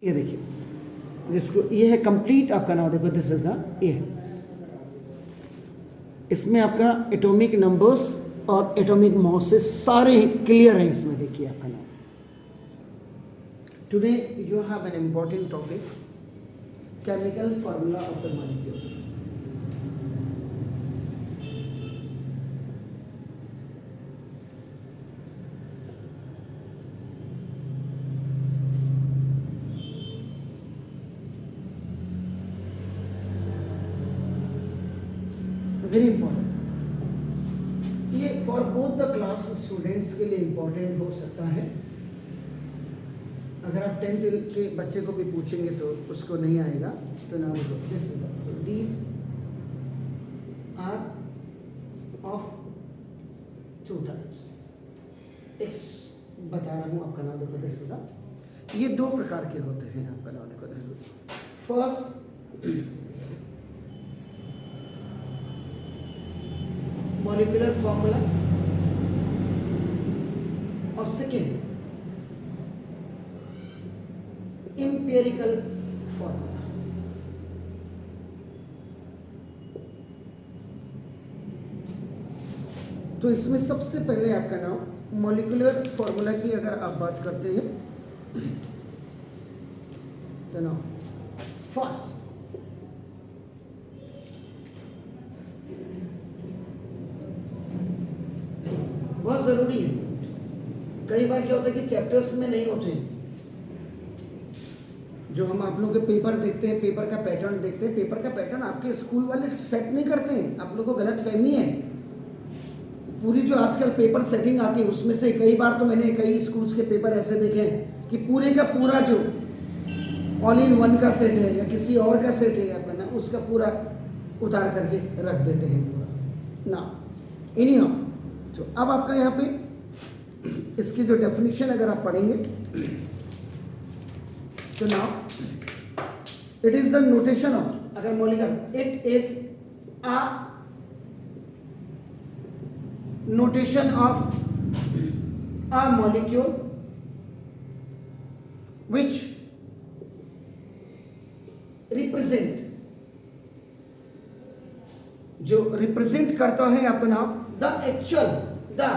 ये देखिए, जिसको ये है कंप्लीट आपका नाम, देखो दिस इज द ये, इसमें आपका एटॉमिक नंबर्स और एटॉमिक मासेस सारे क्लियर हैं इसमें। देखिए आपका नाम, today you have an important topic, chemical formula of the molecule. Very important, ये for both the class students के लिए इंपॉर्टेंट हो सकता है। अगर आप 10th के बच्चे को भी पूछेंगे तो उसको नहीं आएगा। तो ना देखो दिस इज, तो these are of two types. X बता रहा हूँ आपका नाम, देखो दिस इज, ये दो प्रकार के होते हैं आपका नाम, देखो this is first molecular formula और सेकेंड एम्पिरिकल फॉर्मूला। तो इसमें सबसे पहले आपका नाम मॉलिक्यूलर फॉर्मूला की अगर आप बात करते हैं तो नाउ फर्स्ट बहुत जरूरी है। कई बार क्या होता है कि चैप्टर्स में नहीं होते हैं, जो हम आप लोगों के पेपर देखते हैं, पेपर का पैटर्न देखते हैं, पेपर का पैटर्न आपके स्कूल वाले सेट नहीं करते हैं। आप लोगों को गलत फहमी है। पूरी जो आजकल पेपर सेटिंग आती है उसमें से कई बार तो मैंने कई स्कूल्स के पेपर ऐसे देखे हैं कि पूरे का पूरा जो ऑल इन वन का सेट है या किसी और का सेट है आपका ना, उसका पूरा उतार करके रख देते हैं पूरा ना। एनीहाउ, तो अब आपका यहाँ पे इसकी जो डेफिनेशन अगर आप पढ़ेंगे तो now it is the notation of, अगर molecule, it is a notation of a molecule which represent, जो रिप्रेजेंट करता है अपना the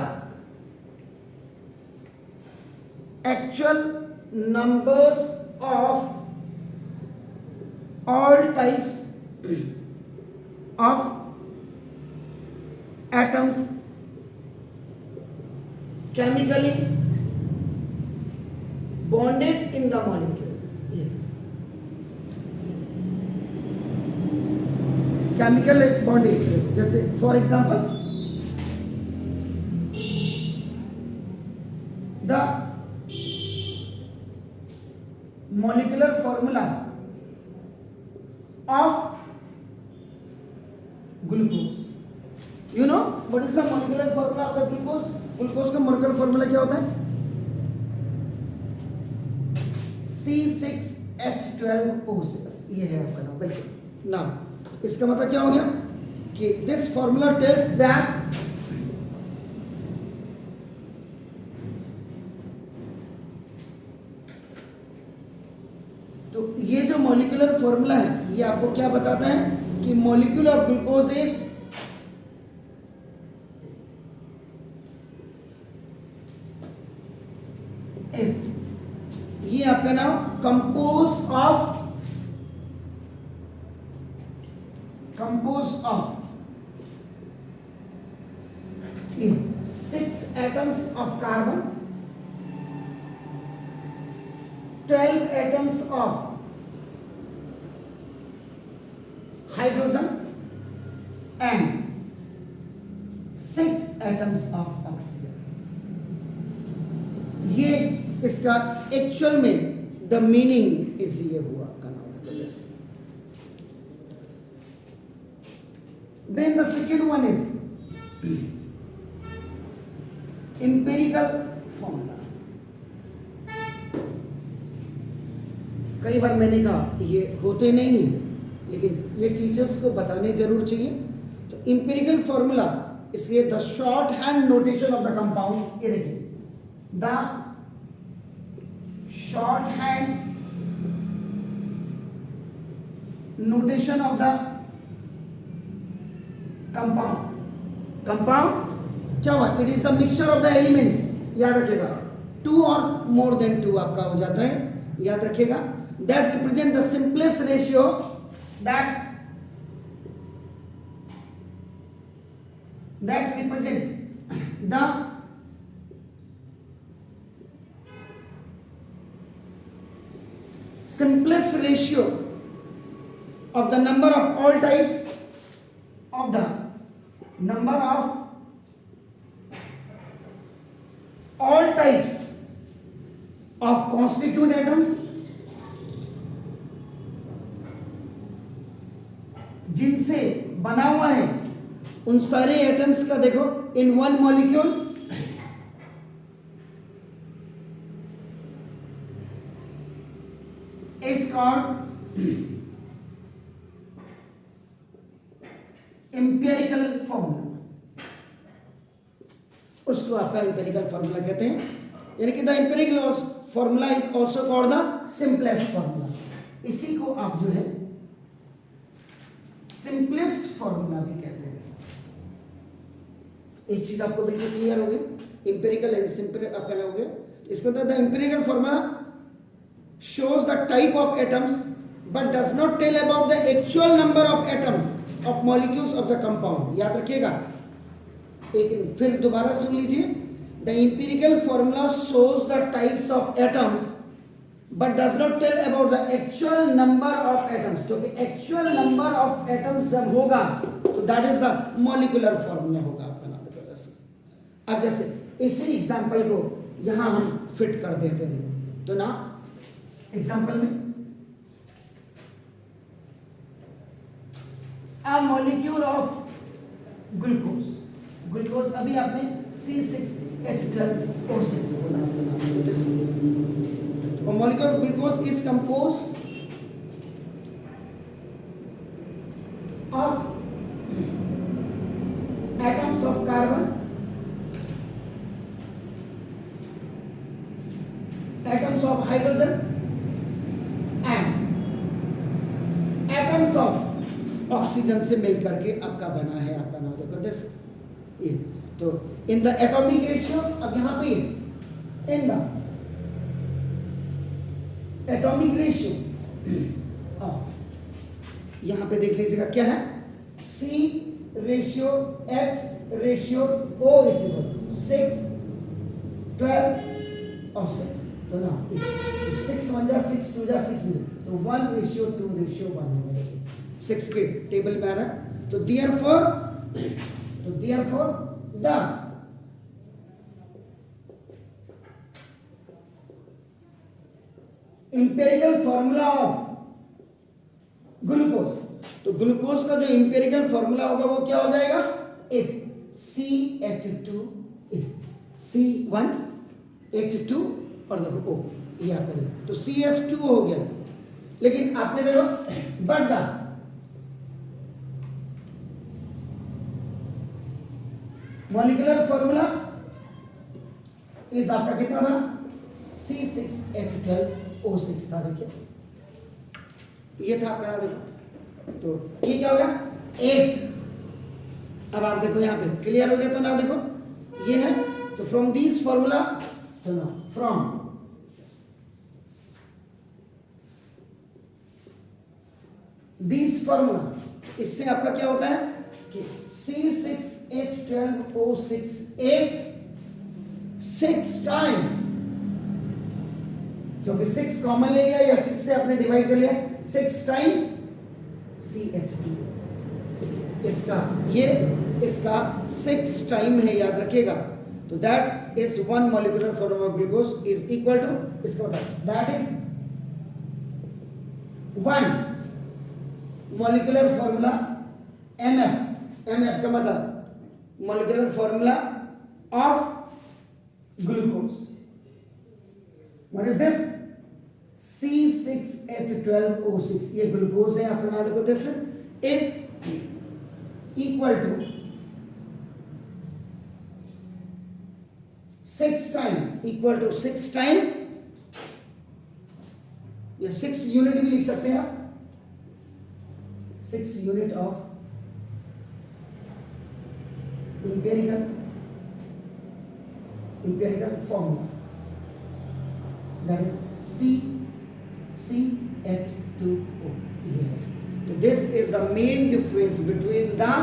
actual numbers of all types of atoms chemically bonded in the molecule. Chemical bonded, जैसे for example the molecular formula of glucose. You know what is the molecular formula of the glucose? Glucose का molecular formula क्या होता है? C6H12O6, ये है आपका नाम। बिल्कुल नाम, इसका मतलब क्या हो गया कि this formula tells that ये जो मॉलिक्यूलर फॉर्मूला है ये आपको क्या बताता है कि मॉलिक्यूल ऑफ ग्लूकोज इज ये आपका नाम compose of 6 atoms of carbon, 12 atoms of hydrogen and 6 atoms of oxygen. ये इसका एक्चुअल में द मीनिंग इज ये हुआ आपका नाम है। Then the second one is empirical formula. कई बार मैंने कहा ये होते नहीं हैं, लेकिन ये टीचर्स को बताने जरूर चाहिए। तो एम्पिरिकल फॉर्मूला, इसलिए the short hand notation of the compound, ये देखिए the shorthand notation of the compound. Compound क्या हुआ? It is a mixture of the elements. याद रखिएगा, 2 or more than 2 आपका हो जाता है, याद रखिएगा. That represent the simplest ratio that represent the simplest ratio of the number of all types of the number of all types of constituent atoms जिनसे बना हुआ है उन सारे एटम्स का देखो in one molecule is called empirical formula. उसको आपका एम्पिरिकल फॉर्मूला कहते हैं, यानी कि the empirical formula is also called the simplest formula. इसी को आप जो है सिंपलेस्ट फॉर्मूला भी कहते हैं. एक चीज आपको बिल्कुल क्लियर हो गई, एम्पिरिकल एंड सिंपल आपका ना हो गया. इसको the empirical formula shows the type of atoms but does not tell about the actual number of atoms of molecules of the compound. याद रखिएगा, एक फिर दोबारा सुन लीजिए. The empirical formula shows the types of atoms but does not tell about the actual number of atoms. क्योंकि actual number of atoms जब होगा तो that is the molecular formula होगा आपका नाम देखो. अब जैसे इसी एग्जाम्पल को यहाँ हम फिट कर देते हैं, तो ना एग्जाम्पल में a molecule of ग्लूकोज अभी आपने C6H12O6 बोला. A molecule of glucose is composed of atoms of carbon, atoms of hydrogen and atoms of oxygen से मिल करके आपका बना है. आपका नाम देखो दिस ये. तो इन द एटॉमिक रेशियो, अब यहाँ पे इन द एटॉमिक रेशियो यहां पे देख लीजिएगा क्या है, C ratio H ratio O is 6 12 और 6. तो ना 6 1 जा 6 2 जा 6 तो 1 रेशियो 2 रेशियो 1 हो गया. 6 के टेबल में आ रहा है. तो therefore the empirical formula of glucose, तो ग्लूकोज का जो इंपेरिकल फॉर्मूला होगा वो क्या हो जाएगा, CH2 C1H2 और देखो O, ये आपका देखो तो CH2 हो गया. लेकिन आपने देखो बट द मॉलिक्यूलर फॉर्मूला इस आपका कितना था, C6H12O6 था. देखिए ये था आपका, देखो तो ये क्या हो गया H. अब आप देखो यहाँ पे क्लियर हो गया. तो ना देखो ये है, तो फ्रॉम दिस फॉर्मूला, तो ना फ्रॉम दिस फॉर्मूला, इससे आपका क्या होता है कि C6H12O6 is 6 टाइम, क्योंकि 6 कॉमन ले लिया या 6 से आपने डिवाइड कर लिया, 6 टाइम्स CH2. इसका ये इसका 6 टाइम है, याद रखिएगा. तो that is 1 molecular formula of glucose is equal to, इसका बताओ, that is 1 molecular formula MF. MF का मतलब molecular formula of glucose. What is this, C6H12O6, ये ग्लूकोज है आपका नाम देखो. This is equal to 6 time, equal to 6 time, या 6 यूनिट भी लिख सकते हैं आप, 6 unit of empirical formula, that is CH2O. So this is the main difference between the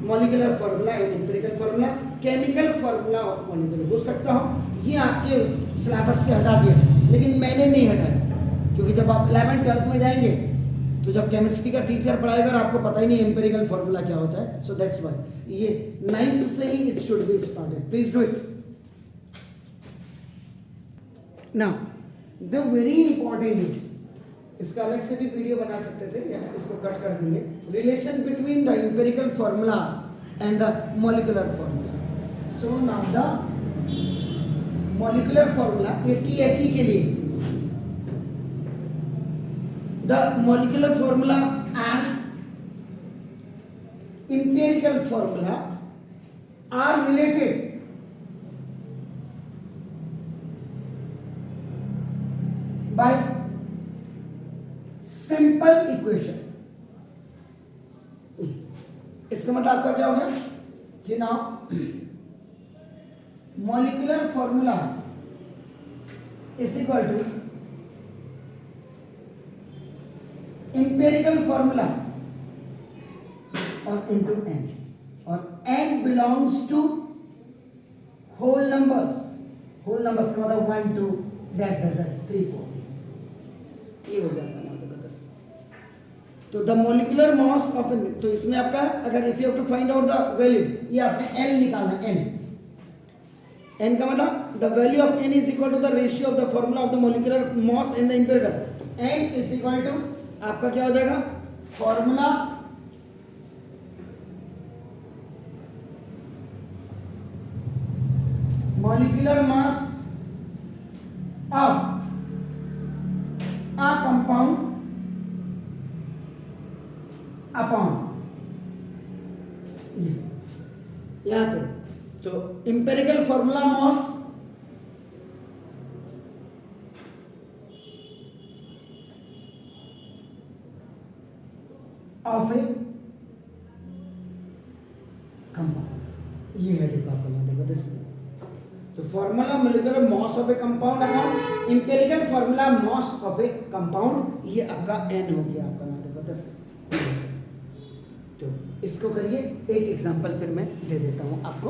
molecular formula and empirical formula. Chemical formula of molecule हो सकता हो ये आपके सिलेबस से हटा दिया, लेकिन मैंने नहीं हटाया, क्योंकि जब आप 11th 12th में जाएंगे तो जब केमिस्ट्री का टीचर पढ़ाएगा और आपको पता ही नहीं एम्पिरिकल फॉर्मूला क्या होता है, सो दैट्स व्हाई ये 9th से ही it should be started. Please do it. Now the very important is, इसका अलग से भी वीडियो बना सकते थे या इसको कट कर देंगे, relation between the empirical formula and the molecular formula. So now the molecular formula ये THE के लिए, the molecular formula and empirical formula are related by simple equation. इसका मतलब आपका क्या हो गया कि ना molecular formula is equal to empirical formula और into n, और n belongs to whole numbers. whole numbers का मतलब 1 2 dash dash 3 4, ये हो जाता है ना. तो द मोलिकुलर मास ऑफ, तो इसमें आपका अगर if you have to find out the value, ये आपने n निकालना, n का मतलब the value of n is equal to the ratio of the formula of the molecular mass in the empirical. n is equal to आपका क्या हो जाएगा, formula molecular mass of a compound upon, यहां पे तो empirical formula mass of a compound, ये है. देखो आपको ना देखो दिस, तो formula molecular mass of A compound upon empirical formula mass of A compound, ये आपका n हो गया आपका ना देखो 10. तो इसको करिए, एक एग्जांपल फिर मैं दे देता हूं आपको.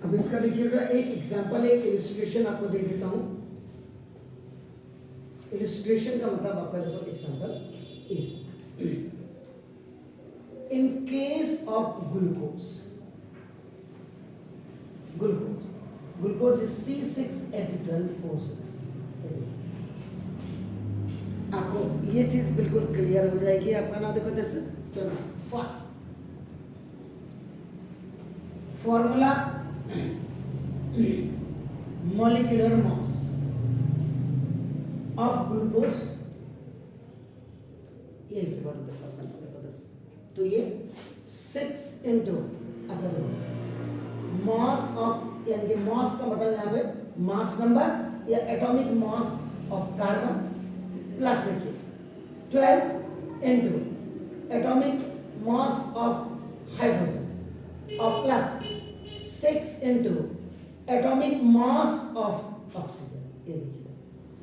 अब इसका देखिएगा एक एग्जांपल, एक इलस्ट्रेशन आपको दे देता हूं. इलस्ट्रेशन का मतलब आपका देखो example, in case of glucose is C6H12O6. आपको ये चीज बिल्कुल क्लियर हो जाएगी आपका ना देखो जैसे. चलो first formula molecular mass of glucose, ये इस बार देखो 10, तो ये 6 इंटू आपका मास ऑफ, यानी कि मास का मतलब यहाँ पे मास नंबर या atomic mass of carbon, plus देखिए 12 into atomic mass of hydrogen, और plus 6 into atomic mass of oxygen. ये देखिए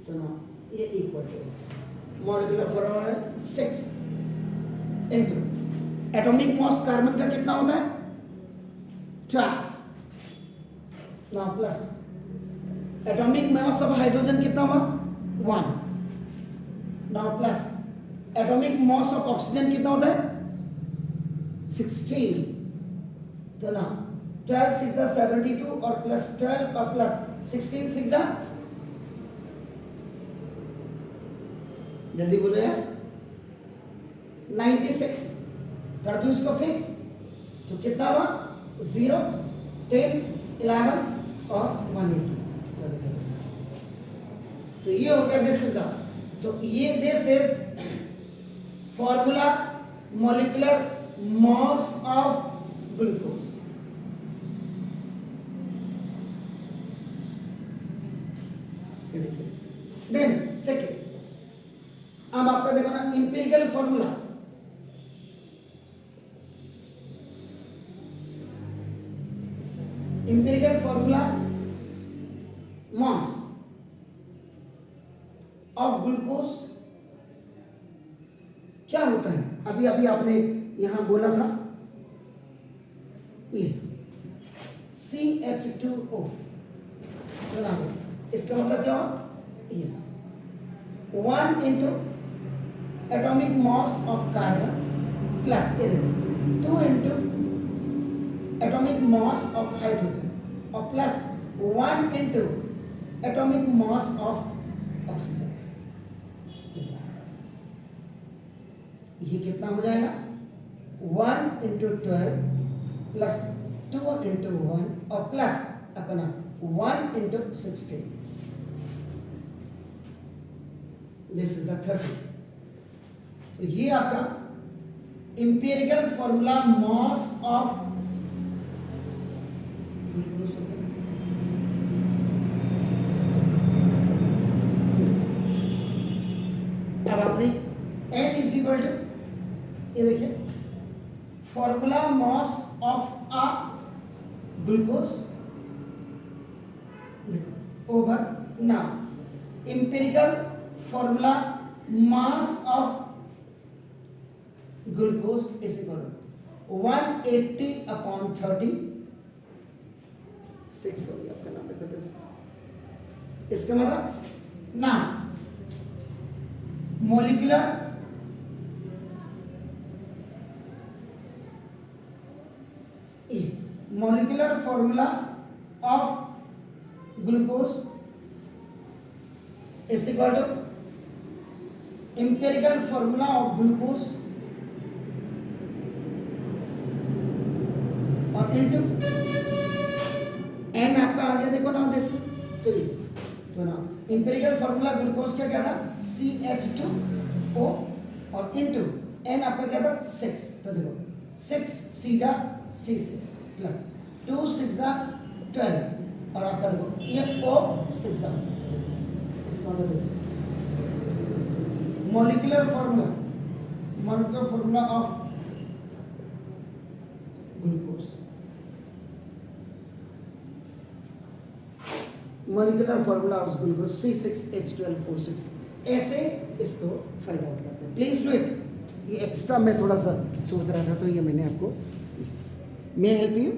तो ना ये equal to molecular formula 6 into atomic mass carbon का कितना होता है 12, now plus atomic mass of hydrogen कितना हुआ 1, now plus atomic mass of oxygen कितना होता है 16. तो ना 12 6 72 और प्लस 12 और प्लस 16 6 जल्दी बोलो यार 96. कर दूं इसको फिक्स, तो कितना हुआ 0 10 11 और 180. तो ये हो गया दिस इज द, तो ये this is formula molecular mass of glucose. Then second अब आपका देखो ना empirical formula, empirical formula mass of glucose क्या होता है? अभी अभी आपने यहां बोला था ये CH2O, इसका मतलब क्या हुआ? ये 1 into atomic mass of carbon plus 2 into atomic mass of hydrogen और plus 1 into atomic mass of oxygen। ये कितना हो जाएगा? 1 into 12 plus 2 into 1 और प्लस अपना 1 into 16। This is the 30। तो ये आपका इंपेरिकल फॉर्मूला मास ऑफ अब आपने n इज इक्वल टू, ये देखिए formula mass of a glucose over now empirical formula mass of glucose is equal to 180 upon 30, 6 हो गया आपका नाम देखो। इसका मतलब ना molecular molecular formula of glucose is equal to empirical formula of glucose और into n आपका आगे देखो ना, दिस तो ना empirical formula glucose का क्या था? CH2O और into n आपका क्या था? 6। तो देखो 6 C C6 प्लस 2 6 12 और आपका देखो ये O 6 इसका मतलब molecular formula of glucose, molecular formula of glucose C6H12O6। ऐसे इसको फाइंड आउट करते हैं। Please do it. ये एक्स्ट्रा मैं थोड़ा सा सोच रहा था तो ये मैंने आपको, may I help you?